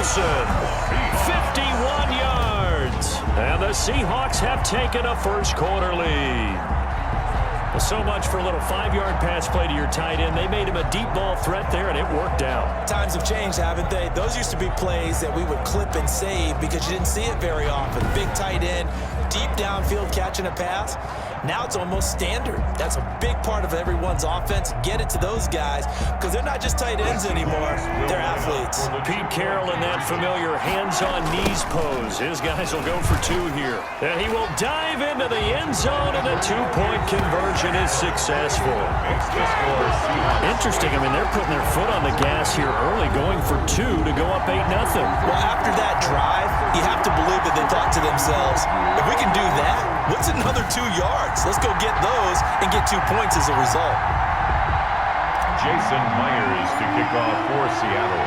Wilson. 51 yards. And the Seahawks have taken a first quarter lead. So much for a little 5-yard pass play to your tight end. They made him a deep ball threat there, and it worked out. Times have changed, haven't they? Those used to be plays that we would clip and save because you didn't see it very often. Big tight end, deep downfield catching a pass. Now it's almost standard. That's a big part of everyone's offense. Get it to those guys because they're not just tight ends anymore. They're athletes. Pete Carroll in that familiar hands-on knees pose. His guys will go for 2 here. And he will dive into the end zone, and the 2-point conversion is successful. Interesting. I mean, they're putting their foot on the gas here early, going for 2 to go up 8-0. Well, after that drive, you have to believe that they thought to themselves, if we can do that, what's another 2 yards? Let's go get those and get 2 points as a result. Jason Myers to kick off for Seattle.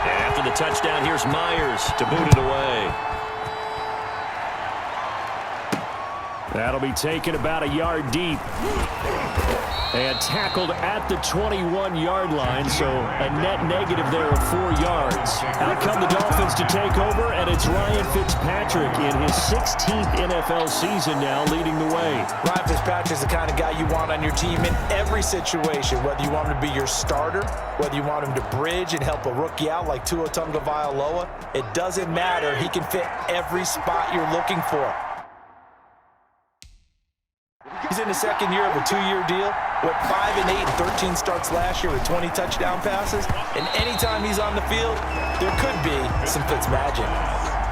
And after the touchdown, here's Myers to boot it away. That'll be taken about a yard deep. And tackled at the 21-yard line, so a net negative there of 4 yards. Out come the Dolphins to take over, and it's Ryan Fitzpatrick in his 16th NFL season now leading the way. Ryan Fitzpatrick's the kind of guy you want on your team in every situation, whether you want him to be your starter, whether you want him to bridge and help a rookie out like Tua Tagovailoa. It doesn't matter. He can fit every spot you're looking for. He's in the second year of a 2-year deal. Went 5-8 and 13 starts last year with 20 touchdown passes. And anytime he's on the field, there could be some Fitzmagic.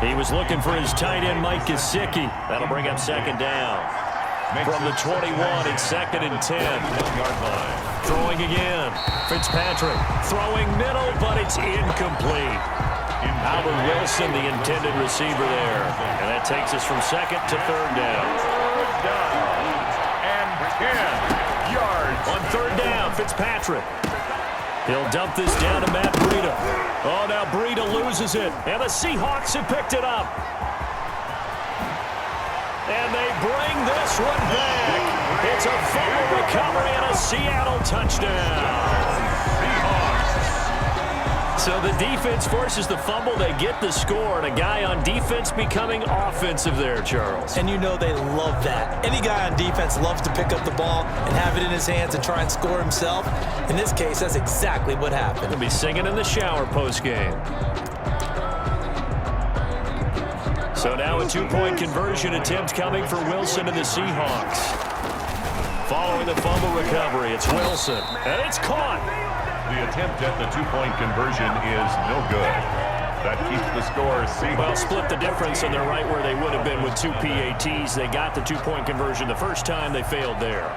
He was looking for his tight end, Mike Gesicki. That'll bring up second down. From the 21, it's 2nd and 10. Throwing again. Fitzpatrick throwing middle, but it's incomplete. Albert Wilson, the intended receiver there. And that takes us from 2nd to 3rd down. 10 yards. On 3rd down, Fitzpatrick. He'll dump this down to Matt Breida. Oh, now Breida loses it. And the Seahawks have picked it up. And they bring this one back. It's a fumble recovery and a Seattle touchdown. So the defense forces the fumble. They get the score, and a guy on defense becoming offensive there, Charles. And you know they love that. Any guy on defense loves to pick up the ball and have it in his hands and try and score himself. In this case, that's exactly what happened. He'll be singing in the shower post-game. So now a 2-point conversion attempt coming for Wilson and the Seahawks. Following the fumble recovery, it's Wilson, and it's caught. The attempt at the 2-point conversion is no good. That keeps the score Seahawks. Well, split the difference, and they're right where they would have been with 2 PATs. They got the 2-point conversion the first time. They failed there.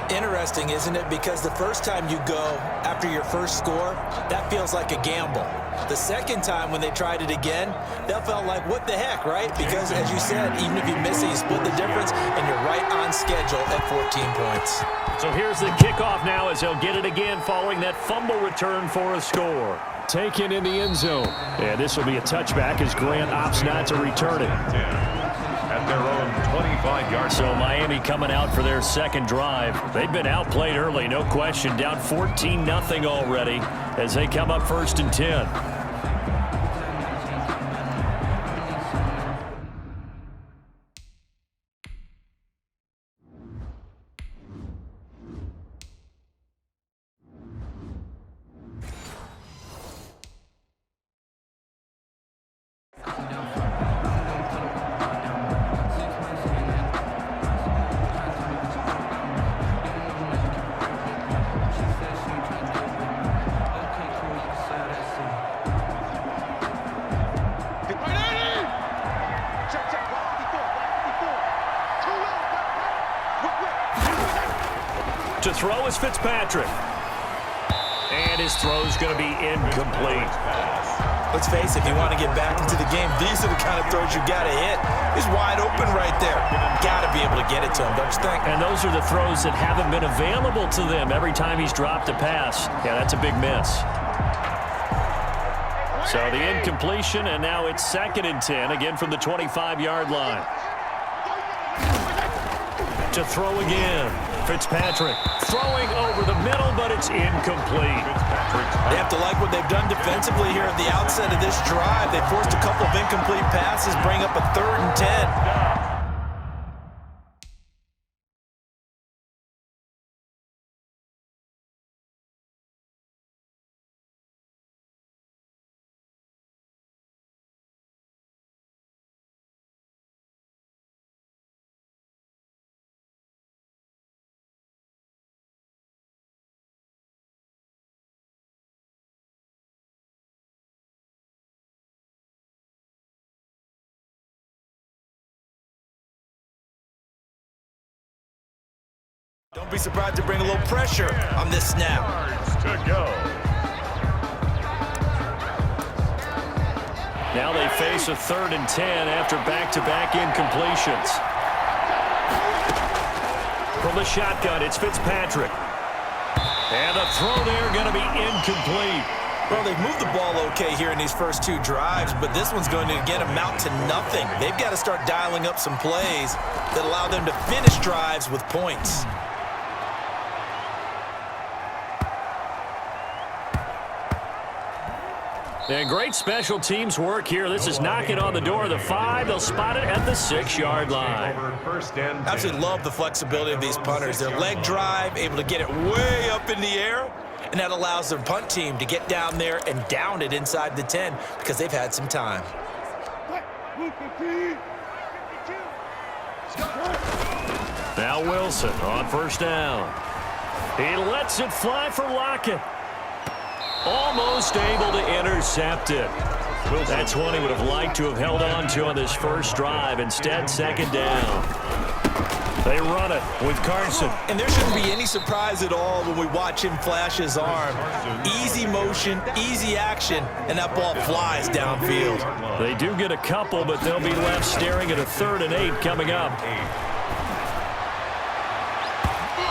Interesting, isn't it? Because the first time you go after your first score, that feels like a gamble. The second time when they tried it again, that felt like, what the heck, right? Because, as you said, even if you miss it, you split the difference, and you're right on schedule at 14 points. So here's the kickoff now as they'll get it again following that fumble return for a score. Taken in the end zone. And this will be a touchback as Grant opts not to return it. At their own 25-yard. So Miami coming out for their second drive. They've been outplayed early, no question. Down 14-0 already as they come up 1st and 10. To throw is Fitzpatrick. And his throw's going to be incomplete. Let's face it, if you want to get back into the game, these are the kind of throws you got to hit. He's wide open right there. Got to be able to get it to him, don't you think? And those are the throws that haven't been available to them every time he's dropped a pass. Yeah, that's a big miss. So the incompletion, and now it's 2nd and 10, again from the 25-yard line. To throw again. Fitzpatrick throwing over the middle, but it's incomplete. They have to like what they've done defensively here at the outset of this drive. They forced a couple of incomplete passes, bring up a 3rd and 10. Don't be surprised to bring a little pressure on this snap. To go. Now they face a 3rd and 10 after back-to-back incompletions. From the shotgun, it's Fitzpatrick. And the throw there going to be incomplete. Well, they've moved the ball okay here in these first 2 drives, but this one's going to, again, amount to nothing. They've got to start dialing up some plays that allow them to finish drives with points. And great special teams work here. This is knocking on the door of the 5. They'll spot it at the 6-yard line. Absolutely love the flexibility of these punters. Their leg drive, able to get it way up in the air, and that allows their punt team to get down there and down it inside the 10 because they've had some time. Now Wilson on 1st down. He lets it fly for Lockett. Almost able to intercept it. That's one he would have liked to have held on to on this first drive. Instead, 2nd down. They run it with Carson. And there shouldn't be any surprise at all when we watch him flash his arm. Easy motion, easy action, and that ball flies downfield. They do get a couple, but they'll be left staring at a 3rd and 8 coming up.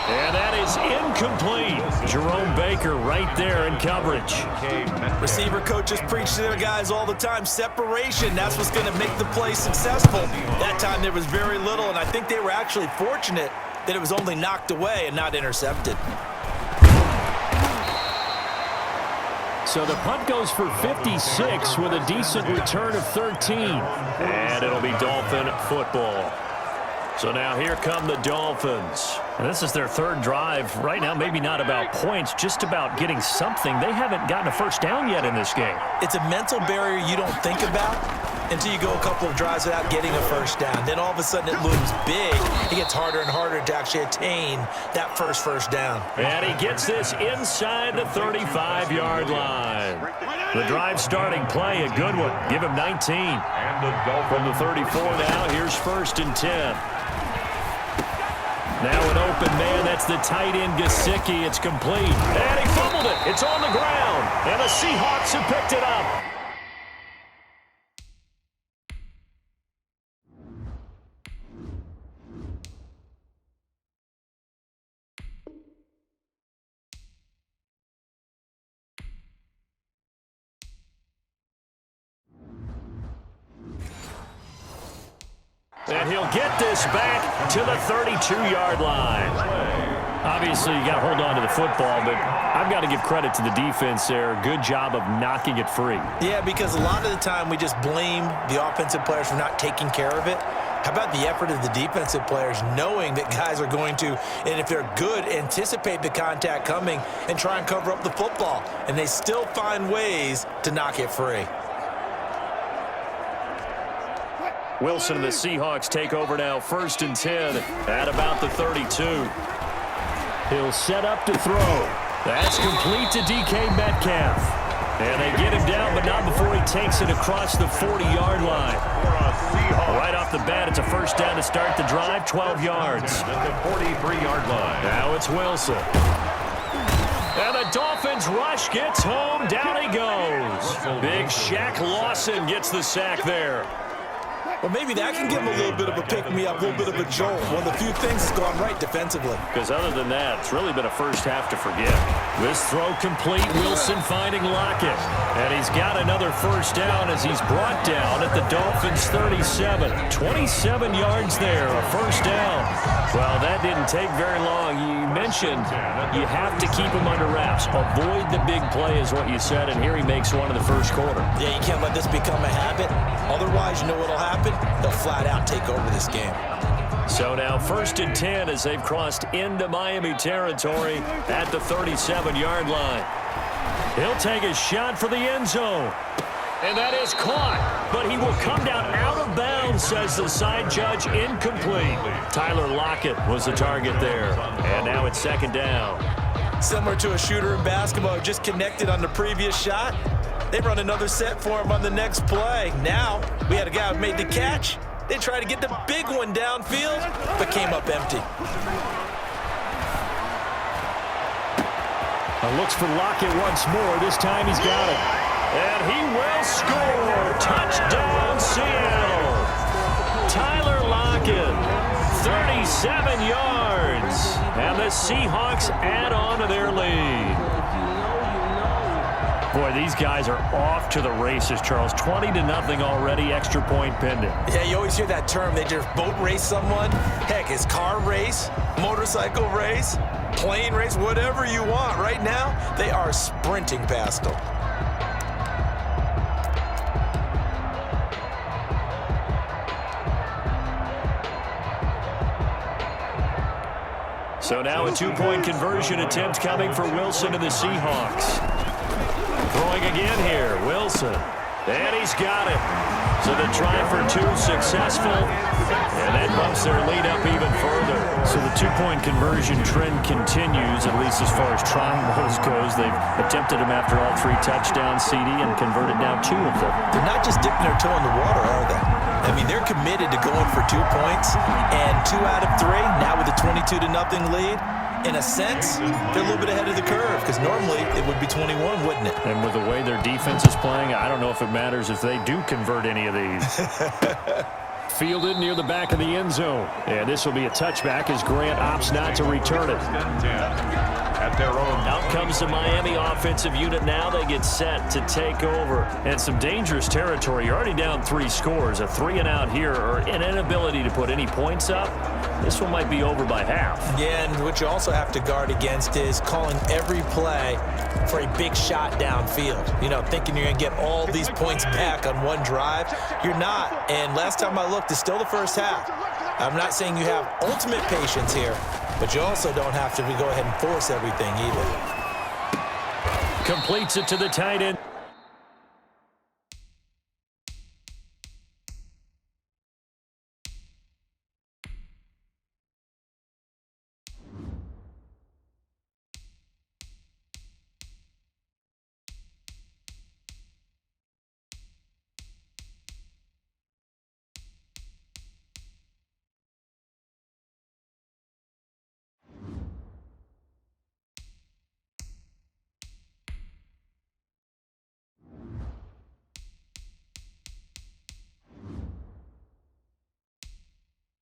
And that is incomplete. Jerome Baker right there in coverage. Receiver coaches preach to their guys all the time. Separation, that's what's going to make the play successful. That time there was very little, and I think they were actually fortunate that it was only knocked away and not intercepted. So the punt goes for 56 with a decent return of 13. And it'll be Dolphin football. So now here come the Dolphins. And this is their 3rd drive. Right now, maybe not about points, just about getting something. They haven't gotten a 1st down yet in this game. It's a mental barrier you don't think about until you go a couple of drives without getting a 1st down. Then all of a sudden it looms big. It gets harder and harder to actually attain that first down. And he gets this inside the 35-yard line. The drive starting play, a good one. Give him 19. And from the 34 now, here's 1st and 10. Now an open man, that's the tight end Gesicki. It's complete. And he fumbled it. It's on the ground. And the Seahawks have picked it up. And he'll get this back to the 32-yard line. Obviously, you got to hold on to the football, but I've got to give credit to the defense there. Good job of knocking it free. Yeah, because a lot of the time we just blame the offensive players for not taking care of it. How about the effort of the defensive players knowing that guys are going to, and if they're good, anticipate the contact coming and try and cover up the football. And they still find ways to knock it free. Wilson and the Seahawks take over now, 1st and 10 at about the 32. He'll set up to throw. That's complete to DK Metcalf. And they get him down, but not before he takes it across the 40-yard line. Right off the bat, it's a 1st down to start the drive, 12 yards. At the 43-yard line. Now it's Wilson. And the Dolphins rush gets home. Down he goes. Big Shaq Lawson gets the sack there. Well, maybe that can give him a little bit of a pick-me-up, a little bit of a jolt. One of the few things that's gone right defensively. Because other than that, it's really been a first half to forget. This throw complete. Wilson finding Lockett. And he's got another first down as he's brought down at the Dolphins' 37. 27 yards there, a first down. Well, that didn't take very long. You mentioned you have to keep him under wraps. Avoid the big play is what you said, and here he makes one in the first quarter. Yeah, you can't let this become a habit. Otherwise, you know what will happen? They'll flat out take over this game. So now 1st and 10 as they've crossed into Miami territory at the 37-yard line. He'll take a shot for the end zone. And that is caught. But he will come down out of bounds, says the side judge. Incomplete. Tyler Lockett was the target there. And now it's 2nd down. Similar to a shooter in basketball who just connected on the previous shot. They run another set for him on the next play. Now we had a guy who made the catch. They tried to get the big one downfield, but came up empty. Looks for Lockett once more. This time he's got it. And he will score. Touchdown, Seattle. Tyler Lockett, 37 yards. And the Seahawks add on to their lead. Boy, these guys are off to the races, Charles. 20-0 already, extra point pending. Yeah, you always hear that term. They just boat race someone. Heck, it's car race, motorcycle race, plane race, whatever you want. Right now, they are sprinting past them. So now a 2-point conversion attempt coming for Wilson and the Seahawks. Throwing again here, Wilson. And he's got it. So the try for 2 successful. And that bumps their lead up even further. So the 2-point conversion trend continues, at least as far as trying those goes. They've attempted them after all 3 touchdowns, CD, and converted now 2 of them. They're not just dipping their toe in the water, are they? I mean, they're committed to going for 2 points. And 2 out of 3, now with a 22-0 lead. In a sense, they're a little bit ahead of the curve because normally it would be 21, wouldn't it? And with the way their defense is playing, I don't know if it matters if they do convert any of these. Fielded near the back of the end zone. And this will be a touchback as Grant opts not to return it. At their own. Out comes the Miami offensive unit now. They get set to take over. And some dangerous territory. You're already down 3 scores. A 3-and-out here or an inability to put any points up. This one might be over by half. Yeah, and what you also have to guard against is calling every play for a big shot downfield. You know, thinking you're going to get all these points back on one drive. You're not. And last time I looked, it's still the first half. I'm not saying you have ultimate patience here, but you also don't have to go ahead and force everything either. Completes it to the tight end.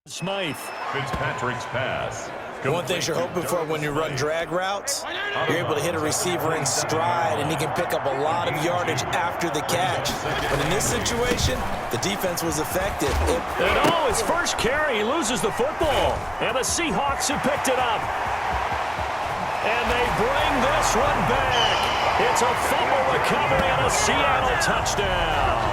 Smythe. Fitzpatrick's pass. One thing you're hoping for when you run drag routes, you're able to hit a receiver in stride, and he can pick up a lot of yardage after the catch. But in this situation, the defense was effective. His first carry, he loses the football. And the Seahawks have picked it up. And they bring this one back. It's a fumble recovery and a Seattle touchdown.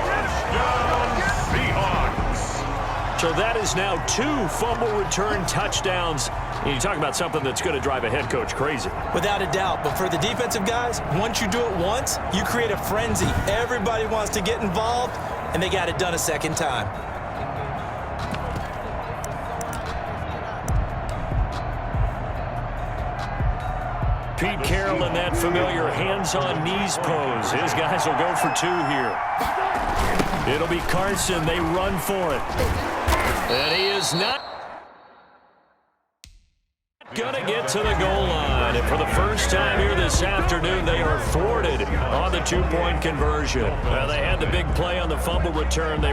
So that is now 2 fumble return touchdowns. And you talk about something that's going to drive a head coach crazy. Without a doubt. But for the defensive guys, once you do it once, you create a frenzy. Everybody wants to get involved, and they got it done a second time. Pete Carroll in that familiar hands-on knees pose. His guys will go for 2 here. It'll be Carson. They run for it. And he is not going to get to the goal line. And for the first time here this afternoon, they are thwarted on the 2-point conversion. Well, they had the big play on the fumble return. They